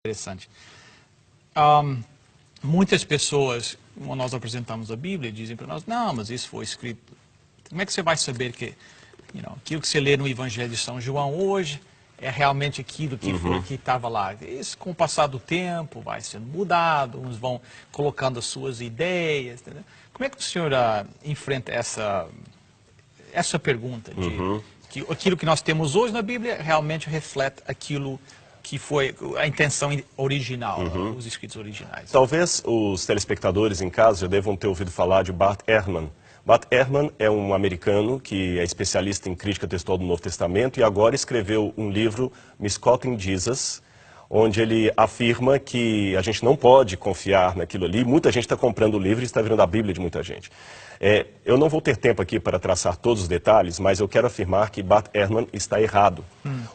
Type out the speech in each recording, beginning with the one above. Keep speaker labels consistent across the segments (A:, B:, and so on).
A: Interessante. Muitas pessoas, quando nós apresentamos a Bíblia, dizem para nós, não, mas isso foi escrito. Como é que você vai saber que aquilo que você lê no Evangelho de São João hoje é realmente aquilo que foi que estava lá? Isso, com o passar do tempo, vai sendo mudado, uns vão colocando as suas ideias. Entendeu? Como é que o senhor enfrenta essa pergunta de que aquilo que nós temos hoje na Bíblia realmente reflete aquilo que foi a intenção original, os escritos originais?
B: Talvez os telespectadores em casa já devam ter ouvido falar de Bart Ehrman. Bart Ehrman é um americano que é especialista em crítica textual do Novo Testamento e agora escreveu um livro, Misquoting Jesus, onde ele afirma que a gente não pode confiar naquilo ali. Muita gente está comprando o livro e está virando a Bíblia de muita gente. Eu não vou ter tempo aqui para traçar todos os detalhes, mas eu quero afirmar que Bart Ehrman está errado.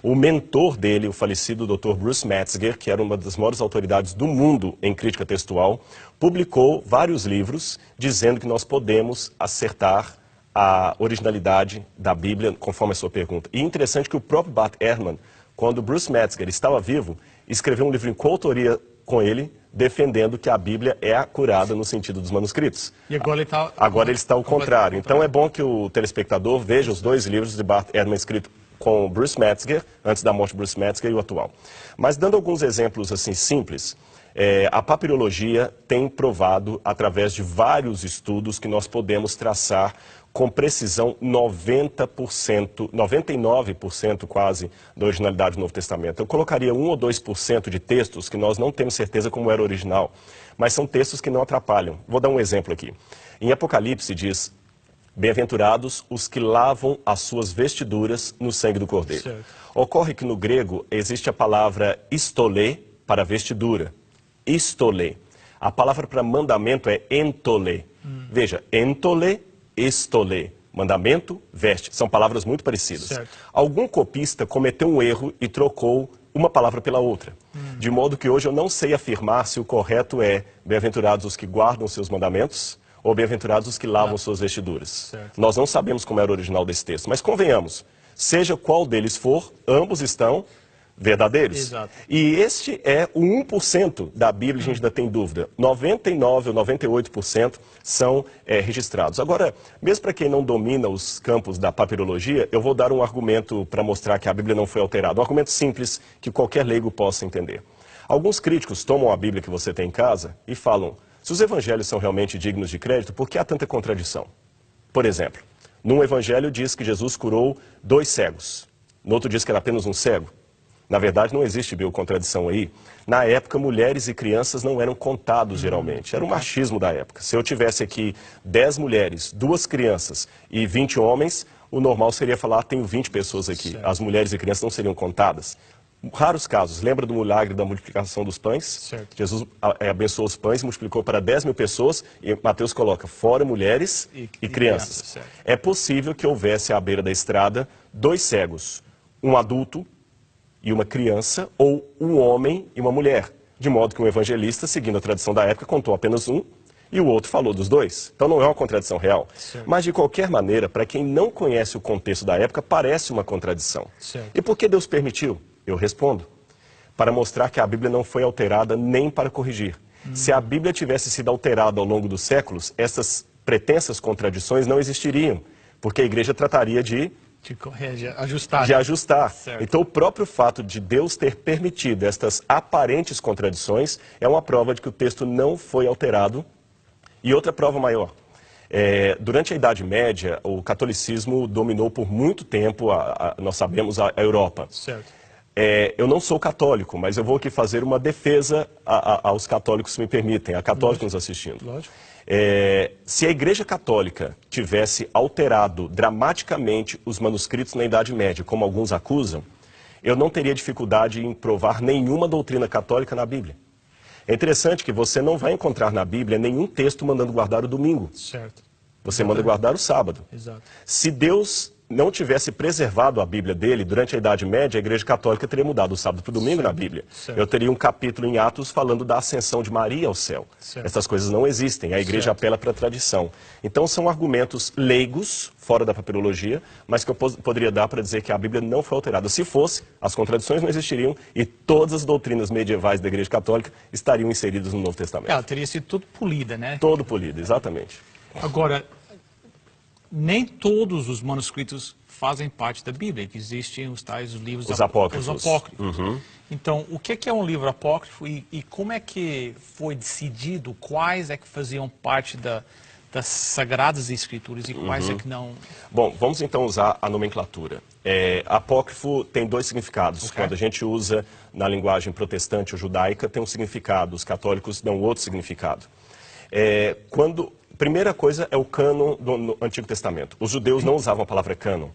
B: O mentor dele, o falecido Dr. Bruce Metzger, que era uma das maiores autoridades do mundo em crítica textual, publicou vários livros dizendo que nós podemos acertar a originalidade da Bíblia, conforme a sua pergunta. E interessante que o próprio Bart Ehrman, quando Bruce Metzger estava vivo, escreveu um livro em coautoria com ele, defendendo que a Bíblia é acurada no sentido dos manuscritos.
A: E
B: agora ele está ao contrário. Então é bom que o telespectador veja os dois livros de Bart Ehrman escritos com Bruce Metzger, antes da morte de Bruce Metzger, e o atual. Mas dando alguns exemplos assim simples, a papirologia tem provado, através de vários estudos, que nós podemos traçar com precisão 90%, 99% quase, da originalidade do Novo Testamento. Eu colocaria 1 ou 2% de textos que nós não temos certeza como era original, mas são textos que não atrapalham. Vou dar um exemplo aqui. Em Apocalipse diz, bem-aventurados os que lavam as suas vestiduras no sangue do Cordeiro.
A: Certo.
B: Ocorre que no grego existe a palavra istolê para vestidura. Istolê. A palavra para mandamento é entolê. Veja, entolê, estolê. Mandamento, veste. São palavras muito parecidas.
A: Certo.
B: Algum copista cometeu um erro e trocou uma palavra pela outra. De modo que hoje eu não sei afirmar se o correto é bem-aventurados os que guardam seus mandamentos ou bem-aventurados os que lavam suas vestiduras.
A: Certo.
B: Nós não sabemos como era o original desse texto, mas convenhamos, seja qual deles for, ambos estão verdadeiros.
A: Exato.
B: E este é o 1% da Bíblia, a gente ainda tem dúvida. 99% ou 98% são registrados. Agora, mesmo para quem não domina os campos da papirologia, eu vou dar um argumento para mostrar que a Bíblia não foi alterada. Um argumento simples que qualquer leigo possa entender. Alguns críticos tomam a Bíblia que você tem em casa e falam, se os evangelhos são realmente dignos de crédito, por que há tanta contradição? Por exemplo, num evangelho diz que Jesus curou 2 cegos. No outro diz que era apenas um cego. Na verdade, não existe biocontradição aí. Na época, mulheres e crianças não eram contados geralmente. Era o machismo da época. Se eu tivesse aqui 10 mulheres, 2 crianças e 20 homens, o normal seria falar, tenho 20 pessoas aqui.
A: Certo.
B: As mulheres e crianças não seriam contadas. Raros casos. Lembra do milagre da multiplicação dos pães?
A: Certo.
B: Jesus abençoou os pães, multiplicou para 10 mil pessoas e Mateus coloca fora mulheres e crianças.
A: certo.
B: É possível que houvesse à beira da estrada 2 cegos, um adulto e uma criança, ou um homem e uma mulher. De modo que um evangelista, seguindo a tradição da época, contou apenas um e o outro falou dos 2. Então não é uma contradição real.
A: Certo.
B: Mas, de qualquer maneira, para quem não conhece o contexto da época, parece uma contradição.
A: Certo.
B: E por que Deus permitiu? Eu respondo. Para mostrar que a Bíblia não foi alterada nem para corrigir. Se a Bíblia tivesse sido alterada ao longo dos séculos, essas pretensas contradições não existiriam, porque a igreja trataria de
A: ajustar. Certo.
B: Então, o próprio fato de Deus ter permitido estas aparentes contradições é uma prova de que o texto não foi alterado. E outra prova maior. Durante a Idade Média, o catolicismo dominou por muito tempo, nós sabemos, a Europa.
A: Certo.
B: Eu não sou católico, mas eu vou aqui fazer uma defesa aos católicos, se me permitem, a católicos nos assistindo.
A: Lógico.
B: Se a Igreja Católica tivesse alterado dramaticamente os manuscritos na Idade Média, como alguns acusam, eu não teria dificuldade em provar nenhuma doutrina católica na Bíblia. É interessante que você não vai encontrar na Bíblia nenhum texto mandando guardar o domingo.
A: Certo.
B: Você manda guardar o sábado.
A: Exato.
B: Se Deus não tivesse preservado a Bíblia dele, durante a Idade Média, a Igreja Católica teria mudado o sábado para o domingo na Bíblia.
A: Certo.
B: Eu teria um capítulo em Atos falando da ascensão de Maria ao céu.
A: Certo.
B: Essas coisas não existem, a Igreja
A: Certo.
B: apela para a tradição. Então são argumentos leigos, fora da papirologia, mas que eu poderia dar para dizer que a Bíblia não foi alterada. Se fosse, as contradições não existiriam e todas as doutrinas medievais da Igreja Católica estariam inseridas no Novo Testamento.
A: Ela teria sido tudo polida, né?
B: Todo polido, exatamente.
A: Agora, nem todos os manuscritos fazem parte da Bíblia, que existem os tais livros
B: Os apócrifos.
A: Os apócrifos. Então, o que é um livro apócrifo e como é que foi decidido quais é que faziam parte das Sagradas Escrituras e quais é que não?
B: Bom, vamos então usar a nomenclatura. Apócrifo tem dois significados.
A: Ok.
B: Quando a gente usa na linguagem protestante ou judaica, tem um significado. Os católicos dão outro significado. Primeira coisa é o cânon do Antigo Testamento. Os judeus não usavam a palavra cânon.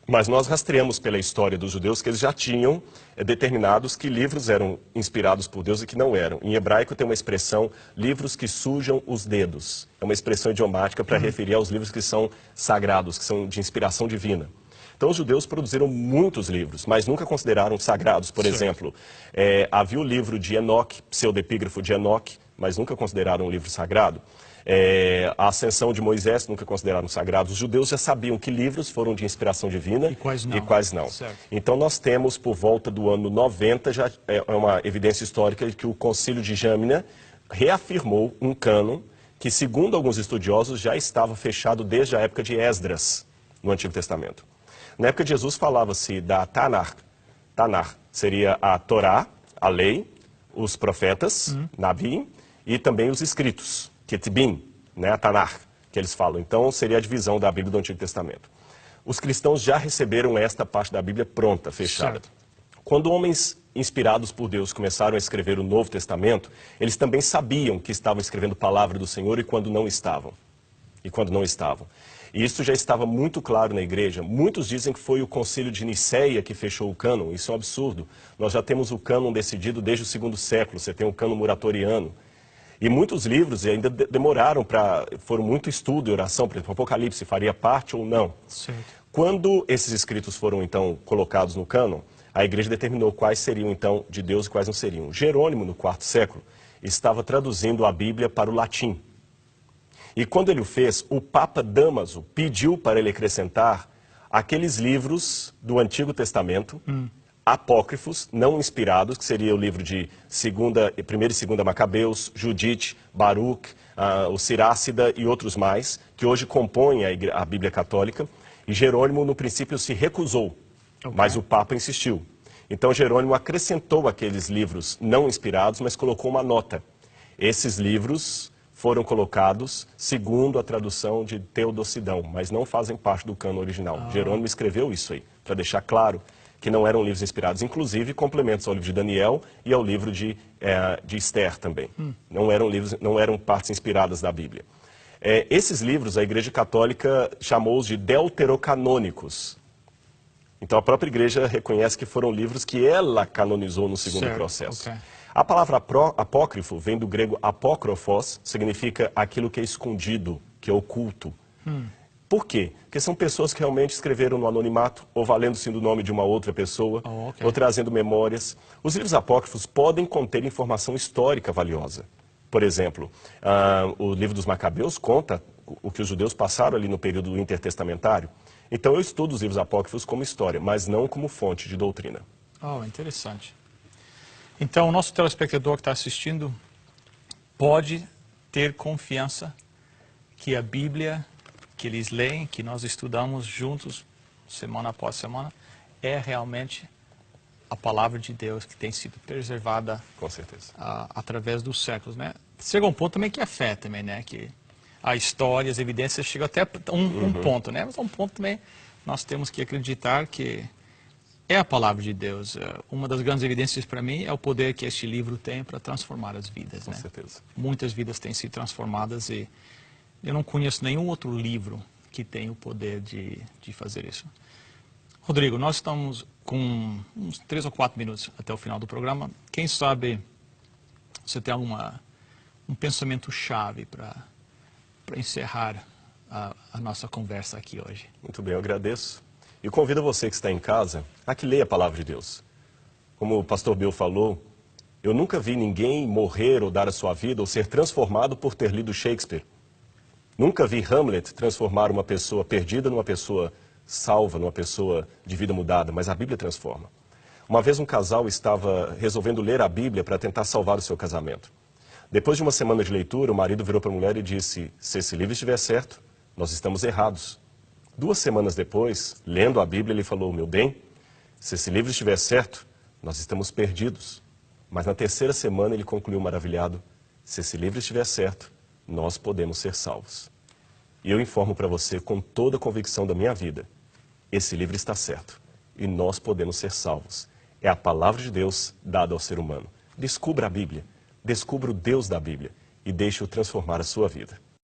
B: Mas nós rastreamos pela história dos judeus que eles já tinham determinados que livros eram inspirados por Deus e que não eram. Em hebraico tem uma expressão, livros que sujam os dedos. É uma expressão idiomática para referir aos livros que são sagrados, que são de inspiração divina. Então os judeus produziram muitos livros, mas nunca consideraram sagrados. Por exemplo, havia o livro de Enoque, pseudepígrafo de Enoque, mas nunca consideraram um livro sagrado. A ascensão de Moisés nunca consideraram sagrados. Os judeus já sabiam que livros foram de inspiração divina
A: E quais não.
B: Certo. Então nós temos, por volta do ano 90, já é uma evidência histórica de que o Concílio de Jâmina reafirmou um cânon que, segundo alguns estudiosos, já estava fechado desde a época de Esdras, no Antigo Testamento. Na época de Jesus falava-se da Tanar. Tanar seria a Torá, a lei, os profetas, Nabi, e também os escritos. Ketibim, né, a Tanar, que eles falam. Então, seria a divisão da Bíblia do Antigo Testamento. Os cristãos já receberam esta parte da Bíblia pronta, fechada.
A: Certo.
B: Quando homens inspirados por Deus começaram a escrever o Novo Testamento, eles também sabiam que estavam escrevendo a palavra do Senhor e quando não estavam. E isso já estava muito claro na igreja. Muitos dizem que foi o Concílio de Nicéia que fechou o cânon. Isso é um absurdo. Nós já temos o cânon decidido desde o segundo século. Você tem o cânon muratoriano. E muitos livros ainda demoraram foram muito estudo e oração, por exemplo, o Apocalipse faria parte ou não.
A: Certo.
B: Quando esses escritos foram então colocados no cânon, a igreja determinou quais seriam então de Deus e quais não seriam. Jerônimo, no quarto século, estava traduzindo a Bíblia para o latim. E quando ele o fez, o Papa Dámaso pediu para ele acrescentar aqueles livros do Antigo Testamento, apócrifos, não inspirados, que seria o livro de 1ª e 2ª Macabeus, Judite, Baruch, o Sirácida e outros mais, que hoje compõem a Bíblia Católica. E Jerônimo, no princípio, se recusou, mas o Papa insistiu. Então Jerônimo acrescentou aqueles livros não inspirados, mas colocou uma nota. Esses livros foram colocados segundo a tradução de Teodosidão, mas não fazem parte do cânon original. Jerônimo escreveu isso aí, para deixar claro que não eram livros inspirados, inclusive complementos ao livro de Daniel e ao livro de Esther também. Não eram partes inspiradas da Bíblia. Esses livros, a Igreja Católica chamou-os de deuterocanônicos. Então a própria Igreja reconhece que foram livros que ela canonizou no segundo processo.
A: Okay.
B: A palavra apócrifo vem do grego apókrofos, significa aquilo que é escondido, que é oculto. Por quê? Porque são pessoas que realmente escreveram no anonimato, ou valendo-se do nome de uma outra pessoa, ou trazendo memórias. Os livros apócrifos podem conter informação histórica valiosa. Por exemplo, o livro dos Macabeus conta o que os judeus passaram ali no período intertestamentário. Então eu estudo os livros apócrifos como história, mas não como fonte de doutrina.
A: Interessante. Então o nosso telespectador que está assistindo pode ter confiança que a Bíblia que eles leem, que nós estudamos juntos, semana após semana, é realmente a palavra de Deus que tem sido preservada.
B: Com certeza.
A: Através dos séculos, né? Chega um ponto também que é fé também, né? Que a história, as evidências chegam até um ponto, né? Mas a um ponto também nós temos que acreditar que é a palavra de Deus. Uma das grandes evidências para mim é o poder que este livro tem para transformar as vidas, né?
B: Com certeza.
A: Muitas vidas têm sido transformadas e eu não conheço nenhum outro livro que tenha o poder de fazer isso. Rodrigo, nós estamos com uns 3 ou 4 minutos até o final do programa. Quem sabe você tem um pensamento chave para encerrar a nossa conversa aqui hoje.
B: Muito bem, eu agradeço. E convido você que está em casa a que leia a palavra de Deus. Como o pastor Bill falou, eu nunca vi ninguém morrer ou dar a sua vida ou ser transformado por ter lido Shakespeare. Nunca vi Hamlet transformar uma pessoa perdida numa pessoa salva, numa pessoa de vida mudada, mas a Bíblia transforma. Uma vez um casal estava resolvendo ler a Bíblia para tentar salvar o seu casamento. Depois de uma semana de leitura, o marido virou para a mulher e disse: se esse livro estiver certo, nós estamos errados. 2 semanas depois, lendo a Bíblia, ele falou: meu bem, se esse livro estiver certo, nós estamos perdidos. Mas na 3ª semana ele concluiu maravilhado: se esse livro estiver certo, nós podemos ser salvos. E eu informo para você com toda a convicção da minha vida, esse livro está certo e nós podemos ser salvos. É a palavra de Deus dada ao ser humano. Descubra a Bíblia, descubra o Deus da Bíblia e deixe-o transformar a sua vida.